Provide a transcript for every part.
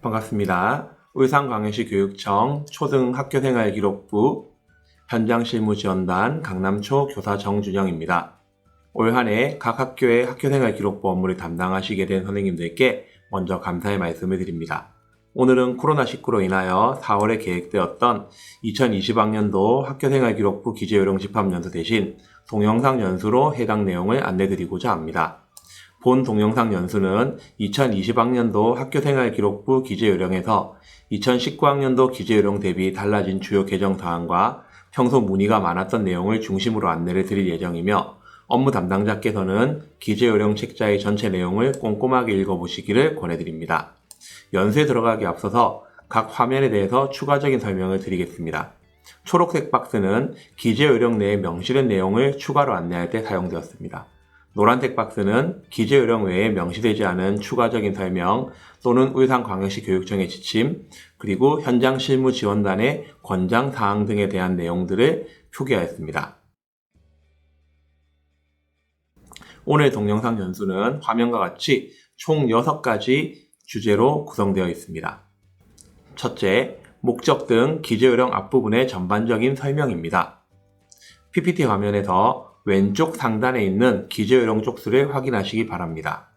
반갑습니다. 울산광역시 교육청 초등학교생활기록부 현장실무지원단 강남초 교사 정준영입니다. 올 한 해 각 학교의 학교생활기록부 업무를 담당하시게 된 선생님들께 먼저 감사의 말씀을 드립니다. 오늘은 코로나19로 인하여 4월에 계획되었던 2020학년도 학교생활기록부 기재요령 집합연수 대신 동영상 연수로 해당 내용을 안내드리고자 합니다. 본 동영상 연수는 2020학년도 학교생활기록부 기재요령에서 2019학년도 기재요령 대비 달라진 주요 개정 사항과 평소 문의가 많았던 내용을 중심으로 안내를 드릴 예정이며 업무 담당자께서는 기재요령 책자의 전체 내용을 꼼꼼하게 읽어보시기를 권해드립니다. 연수에 들어가기 앞서서 각 화면에 대해서 추가적인 설명을 드리겠습니다. 초록색 박스는 기재요령 내에 명시된 내용을 추가로 안내할 때 사용되었습니다. 노란색 박스는 기재요령 외에 명시되지 않은 추가적인 설명 또는 울산광역시 교육청의 지침, 그리고 현장 실무 지원단의 권장 사항 등에 대한 내용들을 표기하였습니다. 오늘 동영상 연수는 화면과 같이 총 6가지 주제로 구성되어 있습니다. 첫째, 목적 등 기재요령 앞부분의 전반적인 설명입니다. PPT 화면에서 왼쪽 상단에 있는 기재요령 쪽수를 확인하시기 바랍니다.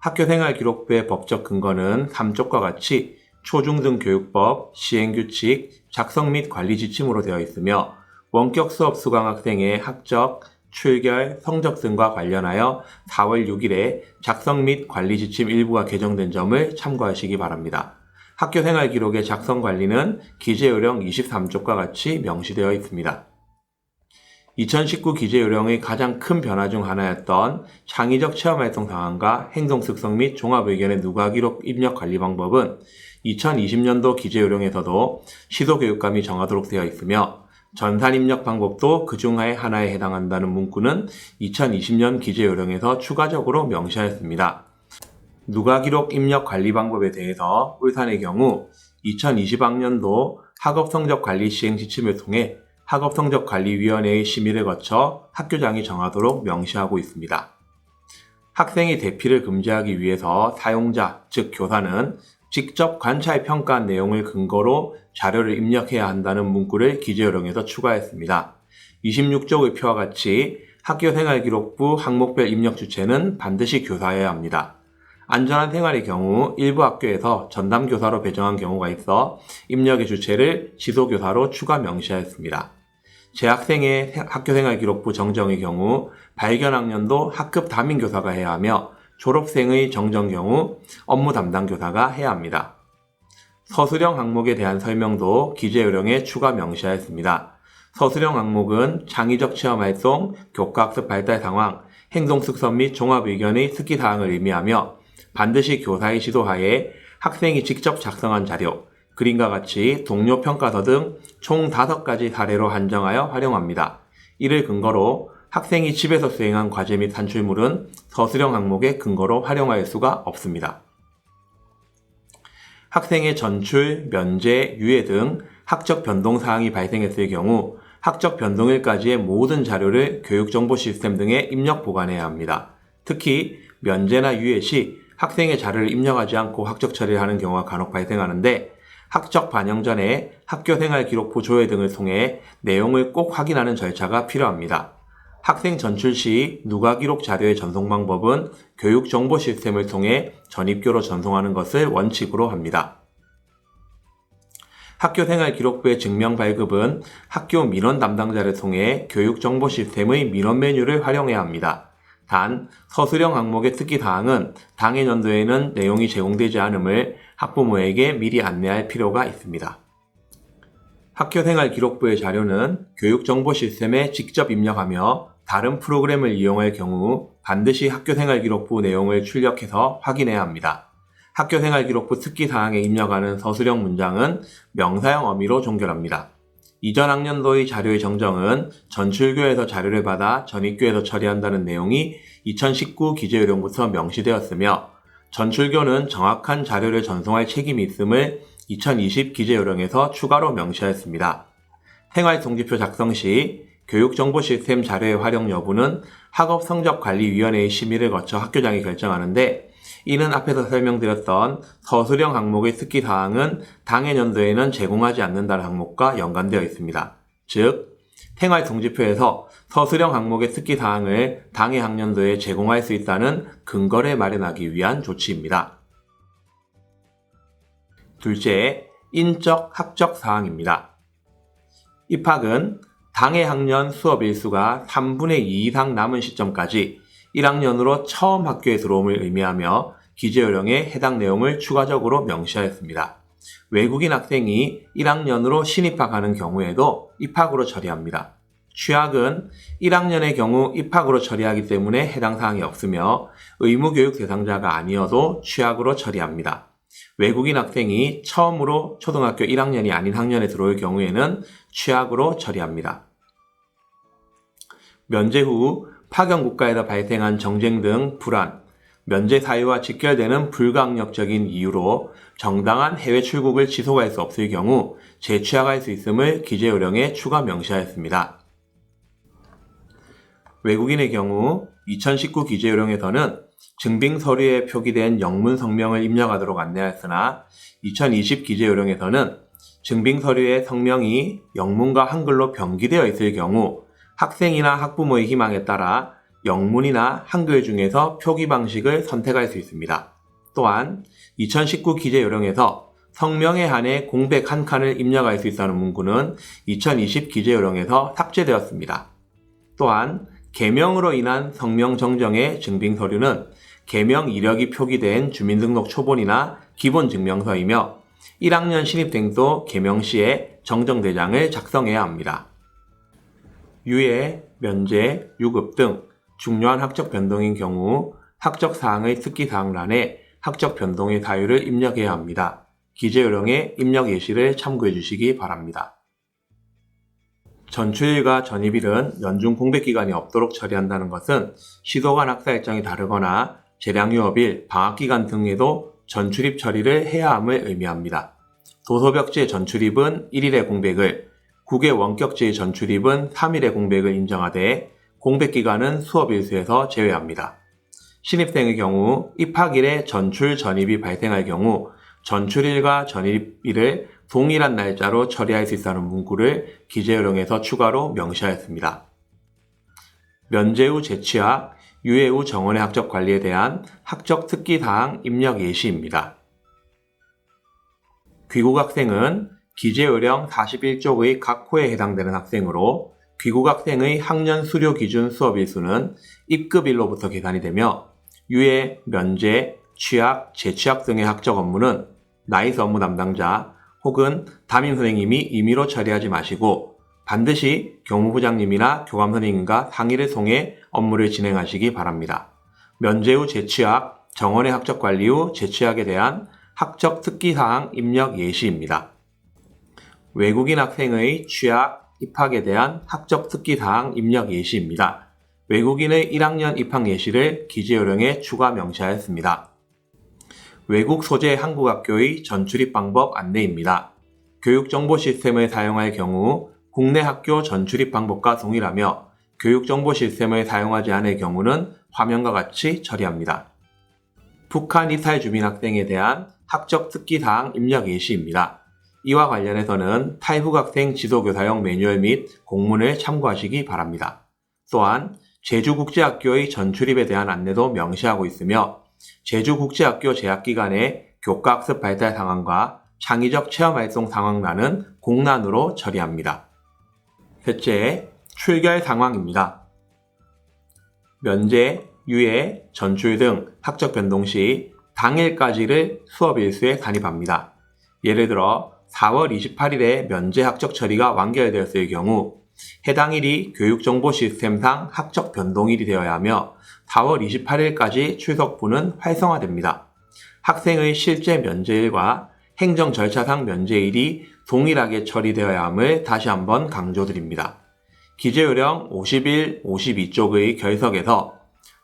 학교생활기록부의 법적 근거는 3쪽과 같이 초중등교육법, 시행규칙, 작성 및 관리 지침으로 되어 있으며 원격 수업 수강 학생의 학적, 출결, 성적 등과 관련하여 4월 6일에 작성 및 관리 지침 일부가 개정된 점을 참고하시기 바랍니다. 학교생활기록의 작성 관리는 기재요령 23쪽과 같이 명시되어 있습니다. 2019 기재요령의 가장 큰 변화 중 하나였던 창의적 체험활동 상황과 행동 습성 및 종합의견의 누가기록 입력 관리 방법은 2020년도 기재요령에서도 시도교육감이 정하도록 되어 있으며 전산 입력 방법도 그중 하나에 해당한다는 문구는 2020년 기재요령에서 추가적으로 명시하였습니다. 누가기록 입력 관리 방법에 대해서 울산의 경우 2020학년도 학업성적관리 시행 지침을 통해 학업성적관리위원회의 심의를 거쳐 학교장이 정하도록 명시하고 있습니다. 학생의 대피를 금지하기 위해서 사용자, 즉 교사는 직접 관찰 평가한 내용을 근거로 자료를 입력해야 한다는 문구를 기재요령에서 추가했습니다. 26쪽의 표와 같이 학교생활기록부 항목별 입력 주체는 반드시 교사여야 합니다. 안전한 생활의 경우 일부 학교에서 전담교사로 배정한 경우가 있어 입력의 주체를 지도교사로 추가 명시하였습니다. 재학생의 학교생활기록부 정정의 경우 발견학년도 학급 담임교사가 해야 하며 졸업생의 정정 경우 업무 담당교사가 해야 합니다. 서술형 항목에 대한 설명도 기재요령에 추가 명시하였습니다. 서술형 항목은 창의적 체험활동, 교과학습 발달 상황, 행동 습성 및 종합의견의 특기사항을 의미하며 반드시 교사의 지도하에 학생이 직접 작성한 자료, 그림과 같이 동료 평가서 등 총 5가지 사례로 한정하여 활용합니다. 이를 근거로 학생이 집에서 수행한 과제 및 산출물은 서술형 항목의 근거로 활용할 수가 없습니다. 학생의 전출, 면제, 유예 등 학적 변동 사항이 발생했을 경우 학적 변동일까지의 모든 자료를 교육정보 시스템 등에 입력 보관해야 합니다. 특히 면제나 유예 시 학생의 자료를 입력하지 않고 학적 처리를 하는 경우가 간혹 발생하는데 학적 반영 전에 학교생활기록부 조회 등을 통해 내용을 꼭 확인하는 절차가 필요합니다. 학생 전출 시 누가기록 자료의 전송 방법은 교육정보 시스템을 통해 전입교로 전송하는 것을 원칙으로 합니다. 학교생활기록부의 증명 발급은 학교 민원 담당자를 통해 교육정보 시스템의 민원 메뉴를 활용해야 합니다. 단, 서술형 항목의 특기사항은 당해 연도에는 내용이 제공되지 않음을 학부모에게 미리 안내할 필요가 있습니다. 학교생활기록부의 자료는 교육정보 시스템에 직접 입력하며 다른 프로그램을 이용할 경우 반드시 학교생활기록부 내용을 출력해서 확인해야 합니다. 학교생활기록부 특기사항에 입력하는 서술형 문장은 명사형 어미로 종결합니다. 이전 학년도의 자료의 정정은 전출교에서 자료를 받아 전입교에서 처리한다는 내용이 2019 기재요령부터 명시되었으며 전출교는 정확한 자료를 전송할 책임이 있음을 2020 기재요령에서 추가로 명시하였습니다. 생활통지표 작성 시 교육정보시스템 자료의 활용 여부는 학업성적관리위원회의 심의를 거쳐 학교장이 결정하는데 이는 앞에서 설명드렸던 서술형 항목의 특기사항은 당해 연도에는 제공하지 않는다는 항목과 연관되어 있습니다. 즉, 생활통지표에서 서술형 항목의 특기사항을 당해 학년도에 제공할 수 있다는 근거를 마련하기 위한 조치입니다. 둘째, 인적, 학적 사항입니다. 입학은 당해 학년 수업 일수가 3분의 2 이상 남은 시점까지 1학년으로 처음 학교에 들어옴을 의미하며 기재요령에 해당 내용을 추가적으로 명시하였습니다. 외국인 학생이 1학년으로 신입학하는 경우에도 입학으로 처리합니다. 취학은 1학년의 경우 입학으로 처리하기 때문에 해당 사항이 없으며 의무교육 대상자가 아니어도 취학으로 처리합니다. 외국인 학생이 처음으로 초등학교 1학년이 아닌 학년에 들어올 경우에는 취학으로 처리합니다. 면제 후 파견국가에서 발생한 정쟁 등 불안, 면제 사유와 직결되는 불가항력적인 이유로 정당한 해외 출국을 지속할 수 없을 경우 재취학할 수 있음을 기재요령에 추가 명시하였습니다. 외국인의 경우 2019 기재요령에서는 증빙 서류에 표기된 영문 성명을 입력하도록 안내하였으나 2020 기재요령에서는 증빙 서류의 성명이 영문과 한글로 병기되어 있을 경우 학생이나 학부모의 희망에 따라 영문이나 한글 중에서 표기 방식을 선택할 수 있습니다. 또한 2019 기재요령에서 성명에 한해 공백 한 칸을 입력할 수 있다는 문구는 2020 기재요령에서 삭제되었습니다. 또한 개명으로 인한 성명 정정의 증빙 서류는 개명 이력이 표기된 주민등록 초본이나 기본증명서이며 1학년 신입생도 개명 시에 정정대장을 작성해야 합니다. 유예, 면제, 유급 등 중요한 학적 변동인 경우 학적 사항의 특기사항란에 학적 변동의 사유를 입력해야 합니다. 기재요령의 입력 예시를 참고해 주시기 바랍니다. 전출일과 전입일은 연중 공백기간이 없도록 처리한다는 것은 시도간 학사 일정이 다르거나 재량유업일, 방학기간 등에도 전출입 처리를 해야 함을 의미합니다. 도서벽지의 전출입은 1일의 공백을, 국외 원격지의 전출입은 3일의 공백을 인정하되 공백기간은 수업일수에서 제외합니다. 신입생의 경우 입학일에 전출, 전입이 발생할 경우 전출일과 전입일을 동일한 날짜로 처리할 수 있다는 문구를 기재요령에서 추가로 명시하였습니다. 면제 후 재취학, 유예 후 정원의 학적 관리에 대한 학적 특기사항 입력 예시입니다. 귀국학생은 기재요령 41쪽의 각 호에 해당되는 학생으로 귀국학생의 학년 수료 기준 수업 일수는 입급일로부터 계산이 되며 유예, 면제, 취학, 재취학 등의 학적 업무는 나이스 업무 담당자 혹은 담임 선생님이 임의로 처리하지 마시고 반드시 교무부장님이나 교감선생님과 상의를 통해 업무를 진행하시기 바랍니다. 면제 후 재취학, 정원의 학적 관리 후 재취학에 대한 학적 특기사항 입력 예시입니다. 외국인 학생의 취학, 입학에 대한 학적 특기사항 입력 예시입니다. 외국인의 1학년 입학 예시를 기재요령에 추가 명시하였습니다. 외국 소재 한국학교의 전출입 방법 안내입니다. 교육정보 시스템을 사용할 경우 국내 학교 전출입 방법과 동일하며 교육정보 시스템을 사용하지 않을 경우는 화면과 같이 처리합니다. 북한 이탈 주민 학생에 대한 학적 특기사항 입력 예시입니다. 이와 관련해서는 탈북 학생 지도교사용 매뉴얼 및 공문을 참고하시기 바랍니다. 또한 제주국제학교의 전출입에 대한 안내도 명시하고 있으며 제주국제학교 재학기간의 교과학습 발달 상황과 창의적 체험활동 상황란은 공란으로 처리합니다. 셋째, 출결 상황입니다. 면제, 유예, 전출 등 학적 변동 시 당일까지를 수업 일수에 산입합니다. 예를 들어 4월 28일에 면제 학적 처리가 완결되었을 경우 해당 일이 교육정보 시스템상 학적 변동일이 되어야 하며 4월 28일까지 출석부는 활성화됩니다. 학생의 실제 면제일과 행정 절차상 면제일이 동일하게 처리되어야 함을 다시 한번 강조드립니다. 기재요령 51, 52쪽의 결석에서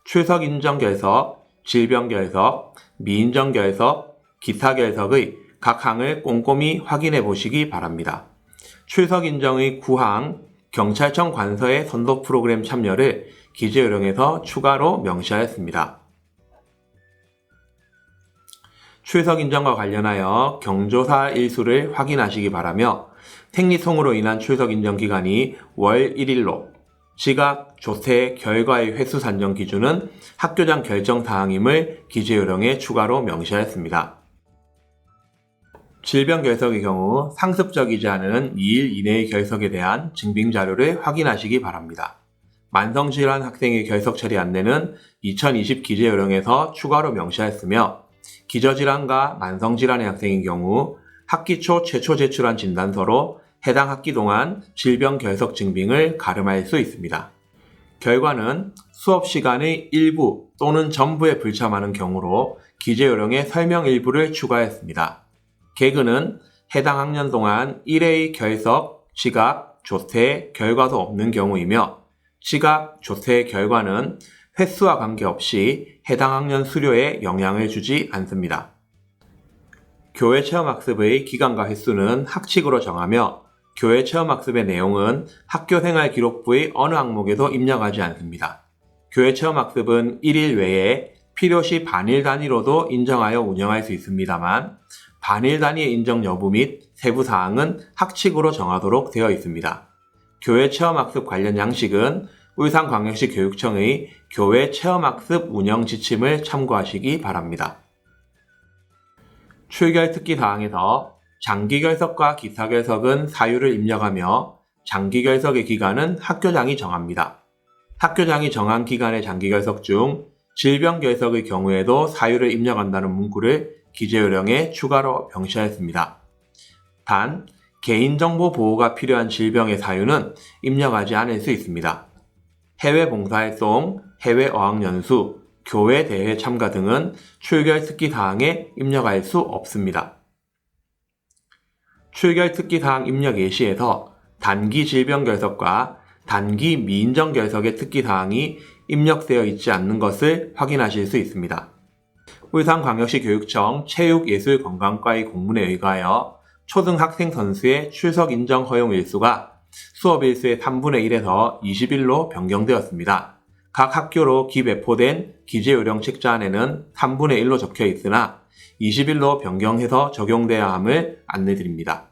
출석 인정 결석, 질병 결석, 미인정 결석, 기타 결석의 각 항을 꼼꼼히 확인해 보시기 바랍니다. 출석 인정의 9항, 경찰청 관서의 선도 프로그램 참여를 기재요령에서 추가로 명시하였습니다. 출석 인정과 관련하여 경조사 일수를 확인하시기 바라며 생리통으로 인한 출석 인정 기간이 월 1일로 지각, 조퇴, 결과의 횟수 산정 기준은 학교장 결정 사항임을 기재요령에 추가로 명시하였습니다. 질병 결석의 경우 상습적이지 않은 2일 이내의 결석에 대한 증빙 자료를 확인하시기 바랍니다. 만성질환 학생의 결석 처리 안내는 2020 기재요령에서 추가로 명시하였으며 기저질환과 만성질환의 학생의 경우 학기 초 최초 제출한 진단서로 해당 학기 동안 질병 결석 증빙을 가름할 수 있습니다. 결과는 수업 시간의 일부 또는 전부에 불참하는 경우로 기재요령에 설명 일부를 추가했습니다. 개근은 해당 학년 동안 1회의 결석, 지각, 조퇴, 결과도 없는 경우이며 지각, 조퇴 결과는 횟수와 관계없이 해당 학년 수료에 영향을 주지 않습니다. 교회 체험학습의 기간과 횟수는 학칙으로 정하며 교회 체험학습의 내용은 학교생활 기록부의 어느 항목에도 입력하지 않습니다. 교회 체험학습은 1일 외에 필요시 반일 단위로도 인정하여 운영할 수 있습니다만 반일 단위의 인정 여부 및 세부 사항은 학칙으로 정하도록 되어 있습니다. 교회 체험학습 관련 양식은 울산광역시 교육청의 교회 체험학습 운영 지침을 참고하시기 바랍니다. 출결 특기 사항에서 장기결석과 기사결석은 사유를 입력하며 장기결석의 기간은 학교장이 정합니다. 학교장이 정한 기간의 장기결석 중 질병결석의 경우에도 사유를 입력한다는 문구를 기재요령에 추가로 명시하였습니다. 단, 개인정보 보호가 필요한 질병의 사유는 입력하지 않을 수 있습니다. 해외 봉사활동, 해외 어학연수, 교회 대회 참가 등은 출결 특기 사항에 입력할 수 없습니다. 출결 특기 사항 입력 예시에서 단기 질병 결석과 단기 미인정 결석의 특기 사항이 입력되어 있지 않는 것을 확인하실 수 있습니다. 울산광역시 교육청 체육예술건강과의 공문에 의거하여 초등 학생 선수의 출석 인정 허용 일수가 수업 일수의 3분의 1에서 20일로 변경되었습니다. 각 학교로 기배포된 기재요령 책자안에는 3분의 1로 적혀 있으나 20일로 변경해서 적용돼야 함을 안내드립니다.